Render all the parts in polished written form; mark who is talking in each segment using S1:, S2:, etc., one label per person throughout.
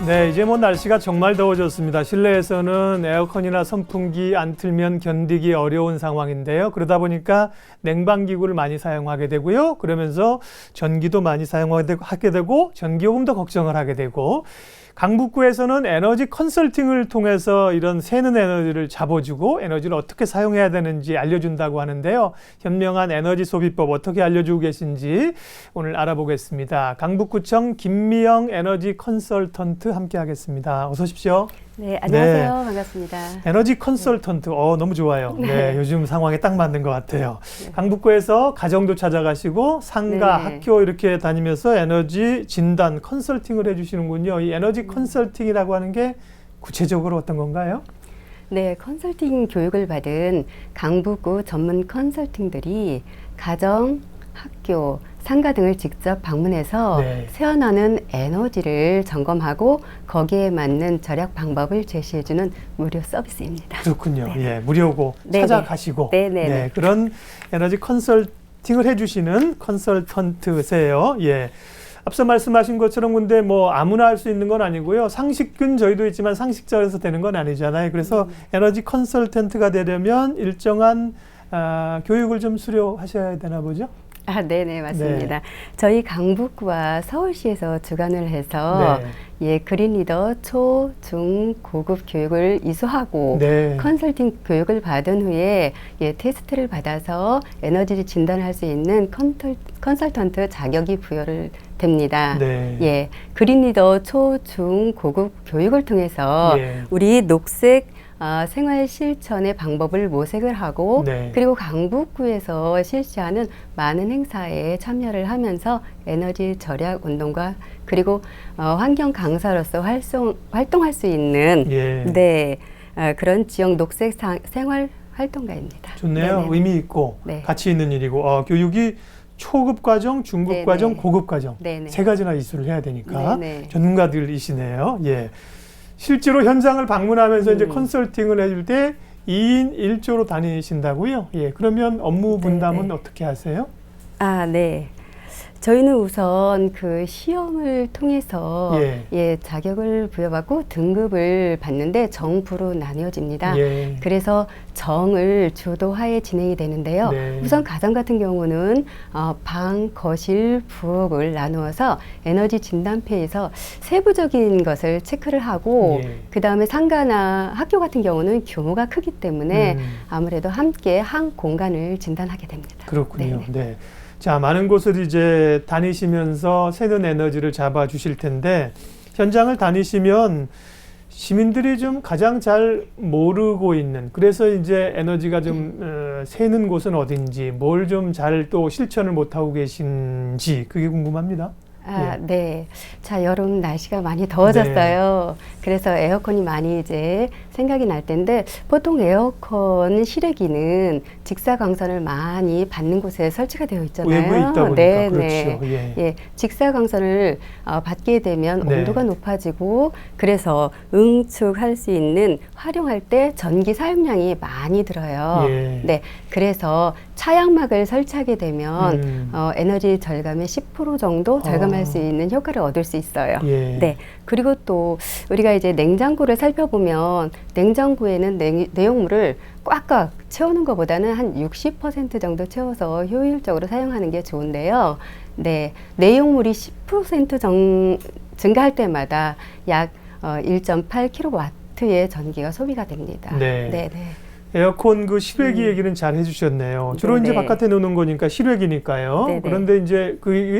S1: 네, 이제 뭐 날씨가 정말 더워졌습니다. 실내에서는 에어컨이나 선풍기 안 틀면 견디기 어려운 상황인데요. 그러다 보니까 냉방기구를 많이 사용하게 되고요. 그러면서 전기도 많이 사용하게 되고 전기요금도 걱정을 하게 되고, 강북구에서는 에너지 컨설팅을 통해서 이런 새는 에너지를 잡아주고 에너지를 어떻게 사용해야 되는지 알려준다고 하는데요. 현명한 에너지 소비법 어떻게 알려주고 계신지 오늘 알아보겠습니다. 강북구청 김미영 에너지 컨설턴트 함께 하겠습니다. 어서 오십시오.
S2: 네, 안녕하세요.
S1: 네.
S2: 반갑습니다.
S1: 에너지 컨설턴트, 너무 좋아요. 네, 요즘 상황에 딱 맞는 것 같아요. 강북구에서 가정도 찾아가시고 상가,
S2: 네.
S1: 학교 이렇게 다니면서 에너지 진단, 컨설팅을 해주시는군요. 이 에너지 컨설팅이라고 하는 게 구체적으로 어떤 건가요?
S2: 네, 컨설팅 교육을 받은 강북구 전문 컨설팅들이 가정, 학교, 상가 등을 직접 방문해서
S1: 네.
S2: 새어나오는 에너지를 점검하고 거기에 맞는 절약 방법을 제시해주는 무료 서비스입니다.
S1: 그렇군요.
S2: 네.
S1: 예, 무료고
S2: 네네.
S1: 찾아가시고
S2: 네네네.
S1: 네, 그런 에너지 컨설팅을 해주시는 컨설턴트세요. 예. 앞서 말씀하신 것처럼 근데 뭐 아무나 할 수 있는 건 아니고요. 상식은 저희도 있지만 상식적에서 되는 건 아니잖아요. 그래서 에너지 컨설턴트가 되려면 일정한 교육을 좀 수료하셔야 되나 보죠?
S2: 아, 네네, 맞습니다. 저희 강북구와 서울시에서 주관을 해서
S1: 네.
S2: 그린 리더 초, 중, 고급 교육을 이수하고
S1: 네.
S2: 컨설팅 교육을 받은 후에 테스트를 받아서 에너지를 진단할 수 있는 컨설턴트 자격이 부여를 됩니다.
S1: 네.
S2: 그린 리더 초, 중, 고급 교육을 통해서 우리 녹색 생활 실천의 방법을 모색을 하고 그리고 강북구에서 실시하는 많은 행사에 참여를 하면서 에너지 절약 운동과 그리고 환경 강사로서 활동할 수 있는 그런 지역 녹색 생활 활동가입니다.
S1: 좋네요.
S2: 네네.
S1: 의미 있고 가치 있는 일이고 교육이 초급 과정, 중급 과정, 고급 과정 세 가지나 이수를 해야 되니까 전문가들이시네요. 예. 실제로 현장을 방문하면서 이제 컨설팅을 해줄 때 2인 1조로 다니신다고요? 예. 그러면 업무 분담은 어떻게 하세요?
S2: 네. 저희는 우선 그 시험을 통해서 자격을 부여받고 등급을 받는데 정부로 나뉘어집니다. 그래서 정을 주도하에 진행이 되는데요. 우선 가정 같은 경우는 방, 거실, 부엌을 나누어서 에너지 진단표에서 세부적인 것을 체크를 하고 그 다음에 상가나 학교 같은 경우는 규모가 크기 때문에 아무래도 함께 한 공간을 진단하게 됩니다.
S1: 그렇군요. 네. 자, 많은 곳을 이제 다니시면서 새는 에너지를 잡아 주실 텐데 현장을 다니시면 시민들이 좀 가장 잘 모르고 있는, 그래서 이제 에너지가 좀 새는 곳은 어딘지, 뭘 좀 잘 또 실천을 못하고 계신지 그게 궁금합니다.
S2: 네. 자, 여름 날씨가 많이 더워졌어요. 그래서 에어컨이 많이 이제 생각이 날 텐데 보통 에어컨 실외기는 직사광선을 많이 받는 곳에 설치가 되어 있잖아요.
S1: 외부에 있다 보니까 그렇죠.
S2: 직사광선을 받게 되면 온도가 높아지고 그래서 응축할 수 있는 활용할 때 전기 사용량이 많이 들어요. 그래서 차양막을 설치하게 되면 에너지 절감의 10% 정도 절감할 수 있는 효과를 얻을 수 있어요. 그리고 또 우리가 이제 냉장고를 살펴보면 냉장고에는 내용물을 꽉꽉 채우는 것보다는 한 60% 정도 채워서 효율적으로 사용하는 게 좋은데요. 내용물이 10% 증가할 때마다 약 1.8kW의 전기가 소비가 됩니다.
S1: 에어컨 그 실외기 얘기는 잘 해주셨네요. 주로 이제 바깥에 놓는 거니까 실외기니까요. 그런데 이제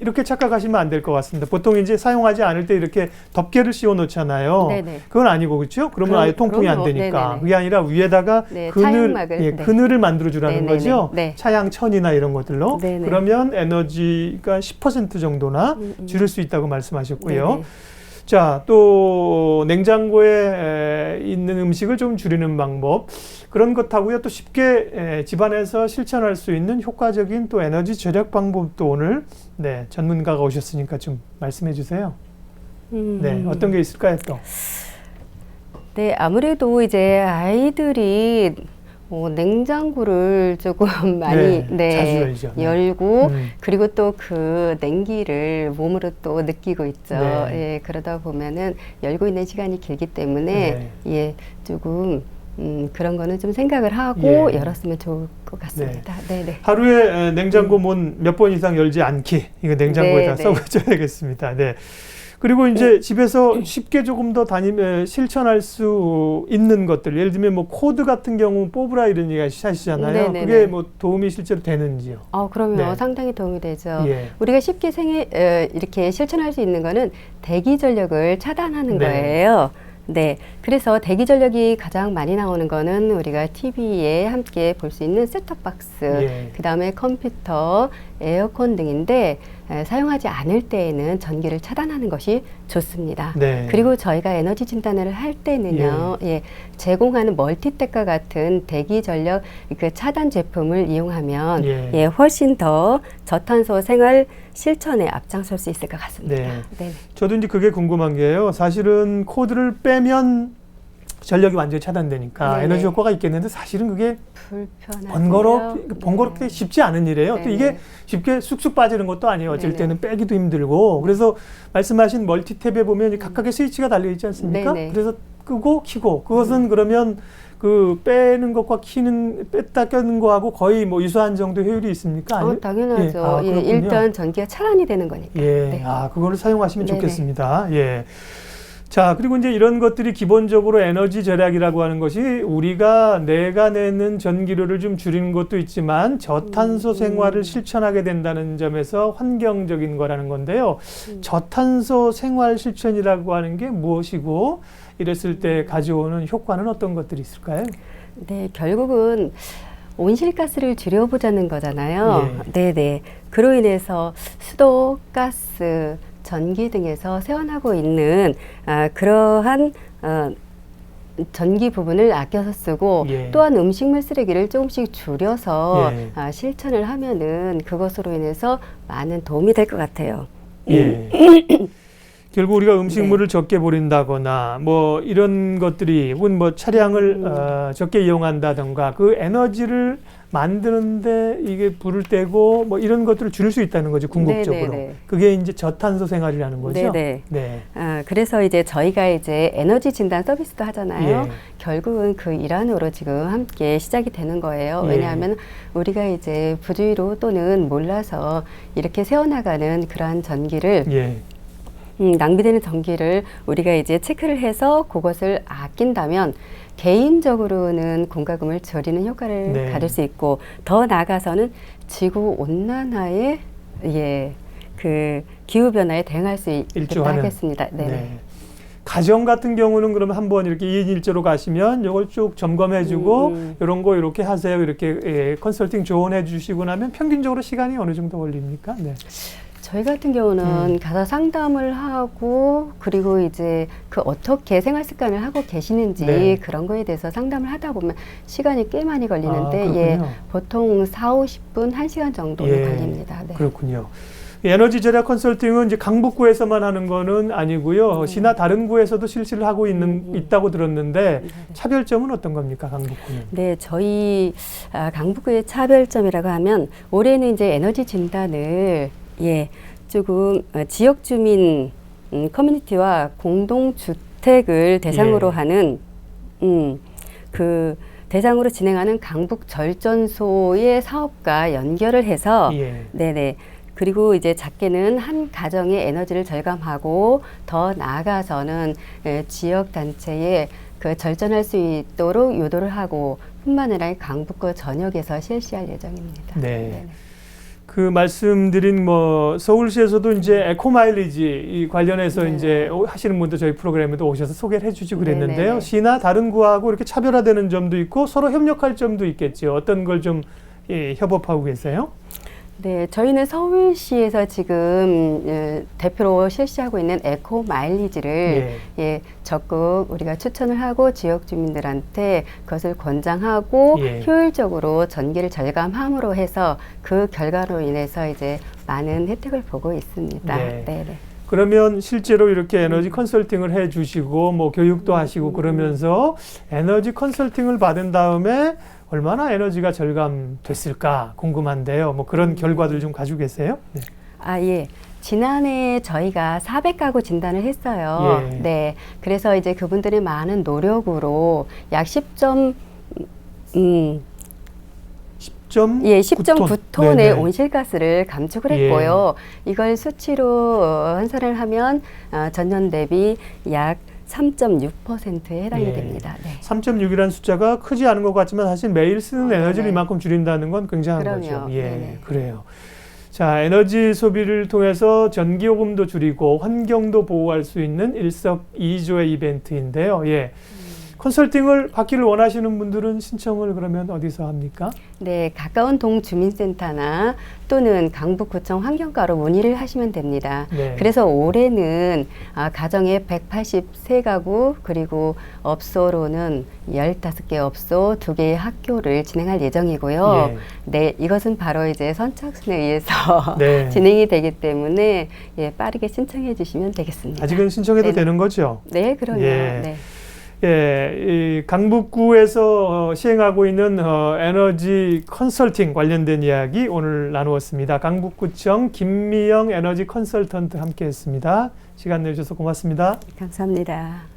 S1: 이렇게 착각하시면 안 될 것 같습니다. 보통 이제 사용하지 않을 때 이렇게 덮개를 씌워 놓잖아요. 그건 아니고 그렇죠? 그러면 아예 통풍이 안 되니까. 그게 아니라 위에다가 그늘을 만들어 주라는 거죠. 차양천이나 이런 것들로. 그러면 에너지가 10% 정도나 줄일 수 있다고 말씀하셨고요. 자, 또 냉장고에 있는 음식을 좀 줄이는 방법, 그런 것하고요. 또 쉽게 집안에서 실천할 수 있는 효과적인 또 에너지 절약 방법도 오늘 전문가가 오셨으니까 좀 말씀해 주세요. 어떤 게 있을까요 또?
S2: 아무래도 이제 아이들이 냉장고를 조금 많이
S1: 자주
S2: 열고 그리고 또 그 냉기를 몸으로 또 느끼고 있죠. 예, 그러다 보면은 열고 있는 시간이 길기 때문에 예, 조금 그런 거는 좀 생각을 하고 열었으면 좋을 것 같습니다. 네.
S1: 하루에 냉장고 문 몇 번 이상 열지 않기. 이거 냉장고에다 써줘야겠습니다. 네. 그리고 이제 집에서 쉽게 조금 더 실천할 수 있는 것들, 예를 들면 뭐 코드 같은 경우 뽑으라 이런 얘기 하시잖아요. 그게 뭐 도움이 실제로 되는지요?
S2: 그럼요. 상당히 도움이 되죠. 우리가 쉽게 이렇게 실천할 수 있는 거는 대기 전력을 차단하는 거예요. 네, 그래서 대기 전력이 가장 많이 나오는 거는 우리가 TV에 함께 볼 수 있는 셋톱박스, 그 다음에 컴퓨터, 에어컨 등인데 사용하지 않을 때에는 전기를 차단하는 것이 좋습니다. 그리고 저희가 에너지 진단을 할 때는요, 제공하는 멀티탭과 같은 대기 전력 그 차단 제품을 이용하면 훨씬 더 저탄소 생활 실천에 앞장설 수 있을 것 같습니다.
S1: 저도 이제 그게 궁금한 게요. 사실은 코드를 빼면 전력이 완전히 차단되니까 에너지 효과가 있겠는데 사실은 그게 번거롭게 쉽지 않은 일이에요. 또 이게 쉽게 쑥쑥 빠지는 것도 아니에요. 어쩔 때는 빼기도 힘들고. 그래서 말씀하신 멀티탭에 보면 각각의 스위치가 달려 있지 않습니까? 그래서 끄고 켜고 그것은 그러면 그 빼는 것과 뺐다 껴는 거하고 거의 뭐 유사한 정도 효율이 있습니까?
S2: 당연하죠. 일단 전기가 차단이 되는 거니까.
S1: 그거를 사용하시면 좋겠습니다. 자, 그리고 이제 이런 것들이 기본적으로 에너지 절약이라고 하는 것이 우리가 내가 내는 전기료를 좀 줄이는 것도 있지만 저탄소 생활을 실천하게 된다는 점에서 환경적인 거라는 건데요. 저탄소 생활 실천이라고 하는 게 무엇이고 이랬을 때 가져오는 효과는 어떤 것들이 있을까요?
S2: 네, 결국은 온실가스를 줄여보자는 거잖아요. 그로 인해서 수도, 가스, 전기 등에서 새어나고 있는 그러한 전기 부분을 아껴서 쓰고 또한 음식물 쓰레기를 조금씩 줄여서 실천을 하면은 그것으로 인해서 많은 도움이 될 것 같아요.
S1: 결국 우리가 음식물을 적게 버린다거나 뭐 이런 것들이 혹은 뭐 차량을 적게 이용한다던가 그 에너지를 만드는데 이게 불을 떼고 뭐 이런 것들을 줄일 수 있다는 거죠, 궁극적으로. 그게 이제 저탄소 생활이라는 거죠.
S2: 그래서 이제 저희가 이제 에너지 진단 서비스도 하잖아요. 결국은 그 일환으로 지금 함께 시작이 되는 거예요. 왜냐하면 우리가 이제 부주의로 또는 몰라서 이렇게 새어나가는 그러한 전기를 낭비되는 전기를 우리가 이제 체크를 해서 그것을 아낀다면 개인적으로는 공과금을 줄이는 효과를 가질 수 있고 더 나아가서는 지구 온난화에 그 기후 변화에 대응할 수 있도록 하겠습니다.
S1: 가정 같은 경우는 그러면 한번 이렇게 2인 1조로 가시면 이걸 쭉 점검해주고 이런 거 이렇게 하세요. 이렇게 컨설팅 조언해 주시고 나면 평균적으로 시간이 어느 정도 걸립니까?
S2: 저희 같은 경우는 가서 상담을 하고 그리고 이제 그 어떻게 생활 습관을 하고 계시는지 그런 거에 대해서 상담을 하다 보면 시간이 꽤 많이 걸리는데 보통 40-50분, 1시간 정도 걸립니다.
S1: 그렇군요. 에너지 절약 컨설팅은 이제 강북구에서만 하는 거는 아니고요. 시나 다른 구에서도 실시를 하고 있다고 들었는데 차별점은 어떤 겁니까, 강북구는?
S2: 네, 저희 강북구의 차별점이라고 하면 올해는 이제 에너지 진단을 조금 지역 주민 커뮤니티와 공동주택을 대상으로 하는 그 대상으로 진행하는 강북 절전소의 사업과 연결을 해서 그리고 이제 작게는 한 가정의 에너지를 절감하고 더 나아가서는 지역 단체에 그 절전할 수 있도록 유도를 하고 뿐만 아니라 강북구 전역에서 실시할 예정입니다.
S1: 그 말씀드린 뭐 서울시에서도 이제 에코 마일리지 관련해서 이제 하시는 분도 저희 프로그램에도 오셔서 소개를 해주시고 그랬는데요. 시나 다른 구하고 이렇게 차별화되는 점도 있고 서로 협력할 점도 있겠죠. 어떤 걸 좀 협업하고 계세요?
S2: 네, 저희는 서울시에서 지금 대표로 실시하고 있는 에코 마일리지를 적극 우리가 추천을 하고 지역 주민들한테 그것을 권장하고 효율적으로 전기를 절감함으로 해서 그 결과로 인해서 이제 많은 혜택을 보고 있습니다.
S1: 그러면 실제로 이렇게 에너지 컨설팅을 해주시고 뭐 교육도 하시고 그러면서 에너지 컨설팅을 받은 다음에 얼마나 에너지가 절감됐을까 궁금한데요. 뭐 그런 결과들 좀 가지고 계세요? 네.
S2: 예. 지난해 저희가 400가구 진단을 했어요.
S1: 예.
S2: 네. 그래서 이제 그분들의 많은 노력으로 약 10.9톤의
S1: 네네.
S2: 온실가스를 감축을 했고요. 이걸 수치로 환산을 하면 전년 대비 약 3.6%에 해당이 됩니다. 네.
S1: 3.6이라는 숫자가 크지 않은 것 같지만 사실 매일 쓰는 에너지를 이만큼 줄인다는 건 굉장한
S2: 그럼요.
S1: 거죠.
S2: 네네.
S1: 그래요. 자, 에너지 소비를 통해서 전기요금도 줄이고 환경도 보호할 수 있는 일석이조의 이벤트인데요. 컨설팅을 받기를 원하시는 분들은 신청을 그러면 어디서 합니까? 네,
S2: 가까운 동주민센터나 또는 강북구청 환경과로 문의를 하시면 됩니다.
S1: 네.
S2: 그래서 올해는 가정에 183가구 그리고 업소로는 15개 업소, 2개의 학교를 진행할 예정이고요. 네, 이것은 바로 이제 선착순에 의해서
S1: 네.
S2: 진행이 되기 때문에 빠르게 신청해 주시면 되겠습니다.
S1: 아직은 신청해도 되는 거죠?
S2: 네, 그럼요. 네.
S1: 이 강북구에서 시행하고 있는 에너지 컨설팅 관련된 이야기 오늘 나누었습니다. 강북구청 김미영 에너지 컨설턴트 함께했습니다. 시간 내주셔서 고맙습니다.
S2: 감사합니다.